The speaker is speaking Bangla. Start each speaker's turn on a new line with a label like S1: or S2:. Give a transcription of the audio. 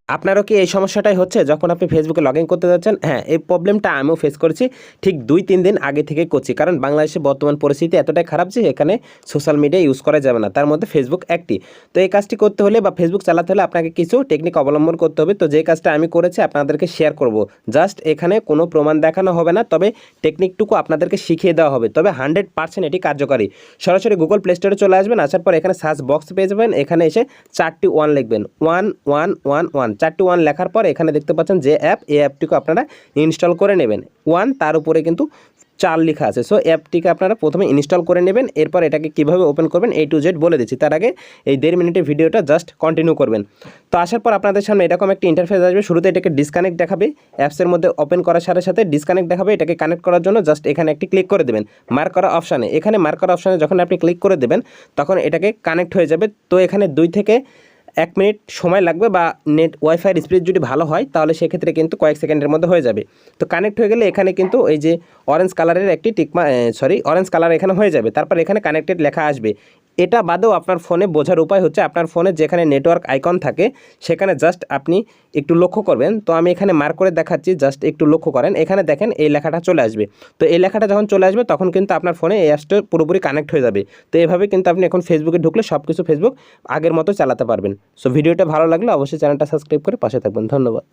S1: আপনারও কি এই সমস্যাটাই হচ্ছে যখন আপনি ফেসবুকে লগ ইন করতে যাচ্ছেন? হ্যাঁ, এই প্রবলেমটা আমিও ফেস করেছি। ঠিক ২-৩ দিন আগে থেকেই করছি। কারণ বাংলাদেশে বর্তমান পরিস্থিতি এতটাই খারাপ যে এখানে সোশ্যাল মিডিয়া ইউজ করা যাবে না। তার মধ্যে ফেসবুক একটি। তো এই কাজটি করতে হলে বা ফেসবুক চালাতে হলে আপনাকে কিছু টেকনিক অবলম্বন করতে হবে। তো যে কাজটা আমি করেছি আপনাদেরকে শেয়ার করব। জাস্ট এখানে কোনো প্রমাণ দেখানো হবে না। তবে টেকনিকটুকু আপনাদেরকে শিখিয়ে দেওয়া হবে। তবে 100% এটি কার্যকরী। সরাসরি গুগল প্লে স্টোরে চলে আসবেন। আসার পর এখানে সার্চ বক্স পেয়ে যাবেন। এখানে এসে ৪টি 1 লিখবেন। 1 4টি 1 লেখার পর এখানে দেখতে পাচ্ছেন যে অ্যাপ, এই অ্যাপটিকে আপনারা ইনস্টল করে নেবেন। 1 তার উপরে কিন্তু 4 লেখা আছে। সো অ্যাপটিকে আপনারা প্রথমে ইনস্টল করে নেবেন। এরপর এটাকে কীভাবে ওপেন করবেন A to Z বলে দিচ্ছি। তার আগে এই 1.5 মিনিটের ভিডিওটা জাস্ট কন্টিনিউ করবেন। তো আসার পর আপনাদের সামনে এরকম একটা ইন্টারফেস আসবে। শুরুতে এটাকে ডিসকানেক্ট দেখাবে। অ্যাপসের মধ্যে ওপেন করার সাথে সাথে ডিসকানেক্ট দেখাবে। এটাকে কানেক্ট করার জন্য জাস্ট এখানে একটি ক্লিক করে দেবেন মার্ক করা অপশানে। এখানে মার্ক করা অপশানে যখন আপনি ক্লিক করে দেবেন তখন এটাকে কানেক্ট হয়ে যাবে। তো এখানে 2 থেকে 1 মিনিট সময় লাগবে, বা নেট ওয়াইফাইয়ের স্পিড যদি ভালো হয় তাহলে সেক্ষেত্রে কিন্তু কয়েক সেকেন্ডের মধ্যে হয়ে যাবে। তো কানেক্ট হয়ে গেলে এখানে কিন্তু এই যে অরেঞ্জ কালারের একটি অরেঞ্জ কালার এখানে হয়ে যাবে। তারপর এখানে কানেক্টেড লেখা আসবে। এটা বাদেও আপনার ফোনে বোঝার উপায় হচ্ছে আপনার ফোনে যেখানে নেটওয়ার্ক আইকন থাকে সেখানে জাস্ট আপনি একটু লক্ষ্য করবেন। তো আমি এখানে মার্ক করে দেখাচ্ছি, জাস্ট একটু লক্ষ্য করেন। এখানে দেখেন এই লেখাটা চলে আসবে। তো এই লেখাটা যখন চলে আসবে তখন কিন্তু আপনার ফোনে এই অ্যাপসটা পুরোপুরি কানেক্ট হয়ে যাবে। তো এভাবে কিন্তু আপনি এখন ফেসবুকে ঢুকলে সব কিছু ফেসবুক আগের মতো চালাতে পারবেন। সো ভিডিওটা ভালো লাগলে অবশ্যই চ্যানেলটা সাবস্ক্রাইব করে পাশে থাকবেন। ধন্যবাদ।